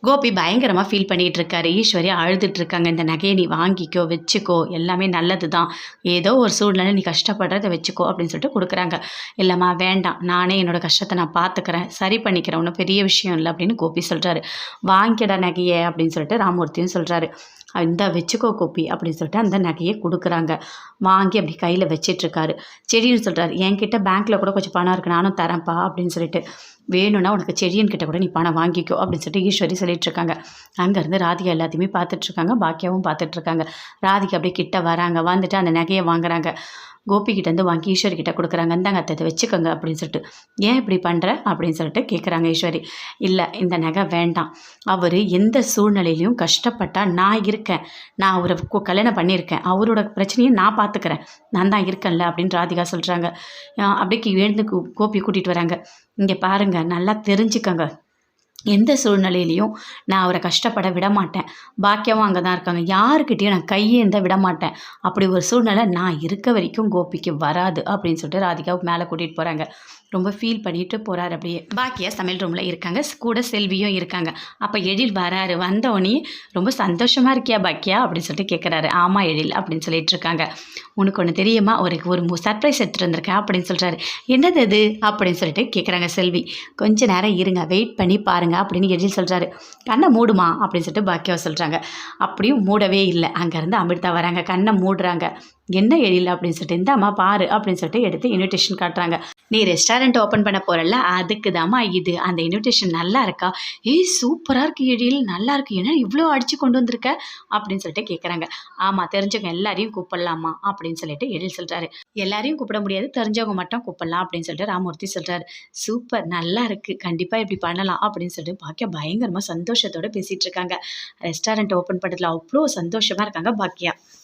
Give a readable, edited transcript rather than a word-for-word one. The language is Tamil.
கோபி பயங்கரமாக ஃபீல் பண்ணிகிட்டு இருக்காரு. ஈஸ்வரி அழுதுட்டு இருக்காங்க. இந்த நகையை நீ வாங்கிக்கோ, வச்சுக்கோ, எல்லாமே நல்லது தான். ஏதோ ஒரு சூழ்நிலை நீ கஷ்டப்படுறத வச்சுக்கோ அப்படின்னு சொல்லிட்டு கொடுக்குறாங்க. இல்லைம்மா வேண்டாம், நானே என்னோட கஷ்டத்தை நான் பார்த்துக்கிறேன், சரி பண்ணிக்கிறேன், ஒன்றும் பெரிய விஷயம் இல்லை அப்படின்னு கோபி சொல்கிறாரு. வாங்கிட நகையை அப்படின்னு சொல்லிட்டு ராமூர்த்தியும் சொல்கிறாரு. இந்த வச்சுக்கோ கோபி அப்படின்னு சொல்லிட்டு அந்த நகையை கொடுக்குறாங்க. வாங்கி அப்படி கையில் வச்சிட்ருக்காரு. செடின்னு சொல்கிறாரு, என்கிட்ட பேங்க்கில் கூட கொஞ்சம் பணம் இருக்குது, நானும் தரேன்ப்பா அப்படின்னு சொல்லிட்டு. வேணும்னா உனக்கு செடியன் கிட்ட கூட நீ பணம் வாங்கிக்கோ அப்படின்னு சொல்லிட்டு ஈஸ்வரி சொல்லிட்டு இருக்காங்க. அங்கேருந்து ராதிகா எல்லாத்தையுமே பார்த்துட்ருக்காங்க. பாக்கியாவும் பார்த்துட்ருக்காங்க. ராதிகா அப்படியே கிட்ட வராங்க. வந்துட்டு அந்த நகையை வாங்குறாங்க. கோபிக்கிட்டேருந்து வாங்கி ஈஸ்வரி கிட்ட கொடுக்குறாங்க. இந்தாங்க அத்தை, இதை வச்சுக்கோங்க அப்படின்னு சொல்லிட்டு. ஏன் இப்படி பண்ணுற அப்படின்னு சொல்லிட்டு கேட்குறாங்க ஈஸ்வரி. இல்லை, இந்த நகை வேண்டாம். அவர் எந்த சூழ்நிலையிலையும் கஷ்டப்பட்டால் நான் இருக்கேன். நான் அவரை கல்யாணம் பண்ணியிருக்கேன். அவரோட பிரச்சனையை நான் பார்த்துக்கிறேன். நான் தான் இருக்கேன்ல அப்படின்னு ராதிகா சொல்கிறாங்க. அப்படியே எழுந்து கோபி கூட்டிகிட்டு வராங்க. இங்கே பாருங்கள், நல்லா தெரிஞ்சுக்கங்க, எந்த சூழ்நிலையிலையும் நான் அவரை கஷ்டப்பட விட மாட்டேன். பாக்கியாவும் அங்கே தான் இருக்காங்க. யாருக்கிட்டேயும் நான் கையேந்த விட மாட்டேன். அப்படி ஒரு சூழ்நிலை நான் இருக்க வரைக்கும் கோபிக்கு வராது அப்படின்னு சொல்லிட்டு ராதிகாவுக்கு மேலே கூட்டிகிட்டு போகிறாங்க. ரொம்ப ஃபீல் பண்ணிட்டு போகிறாரு. அப்படியே பாக்கியா சமையல் ரூமில் இருக்காங்க. கூட செல்வியும் இருக்காங்க. அப்போ எழில் வராரு. வந்தோடனே ரொம்ப சந்தோஷமாக இருக்கியா பாக்கியா அப்படின்னு சொல்லிட்டு கேட்குறாரு. ஆமாம் எழில் அப்படின்னு சொல்லிட்டு இருக்காங்க. உனக்கு ஒன்று தெரியுமா, ஒரு சர்ப்ரைஸ் எடுத்துகிட்டு வந்திருக்கேன் அப்படின்னு சொல்கிறாரு. என்னது அது அப்படின்னு சொல்லிட்டு கேட்குறாங்க செல்வி. கொஞ்ச நேரம் இருங்க, வெயிட் பண்ணி பாருங்கள் அப்படின்னு எழில் சொல்கிறாரு. கண்ணை மூடுமா அப்படின்னு சொல்லிட்டு பாக்கியாவை சொல்கிறாங்க. அப்படியும் மூடவே இல்லை. அங்கேருந்து அமிர்தா வராங்க. கண்ணை மூடுறாங்க. என்ன எழில் அப்படின்னு சொல்லிட்டு, இந்தாம்மா பாரு அப்படின்னு சொல்லிட்டு எடுத்து இன்விடேஷன் காட்டுறாங்க. நீ ரெஸ்டாரண்ட் ஓப்பன் பண்ண போகிறல்ல, அதுக்கு தாம்மா இது. அந்த இன்விடேஷன் நல்லா இருக்கா? ஏய் சூப்பராக இருக்குது எழில், நல்லா இருக்குது. ஏன்னா இவ்வளோ அடித்து கொண்டு வந்திருக்க அப்படின்னு சொல்லிட்டு கேட்குறாங்க. ஆமாம், தெரிஞ்சவங்க எல்லாரையும் கூப்பிடலாமா அப்படின்னு சொல்லிட்டு எழில் சொல்கிறாரு. எல்லாரையும் கூப்பிட முடியாது, தெரிஞ்சவங்க மட்டும் கூப்பிடலாம் அப்படின்னு சொல்லிட்டு ராமூர்த்தி சொல்கிறாரு. சூப்பர், நல்லா இருக்குது, கண்டிப்பாக இப்படி பண்ணலாம் அப்படின்னு சொல்லிட்டு பாக்கியா பயங்கரமாக சந்தோஷத்தோடு பேசிகிட்டு இருக்காங்க. ரெஸ்டாரண்ட் ஓப்பன் பண்ணுறதுல அவ்வளோ சந்தோஷமாக இருக்காங்க பாக்கியா.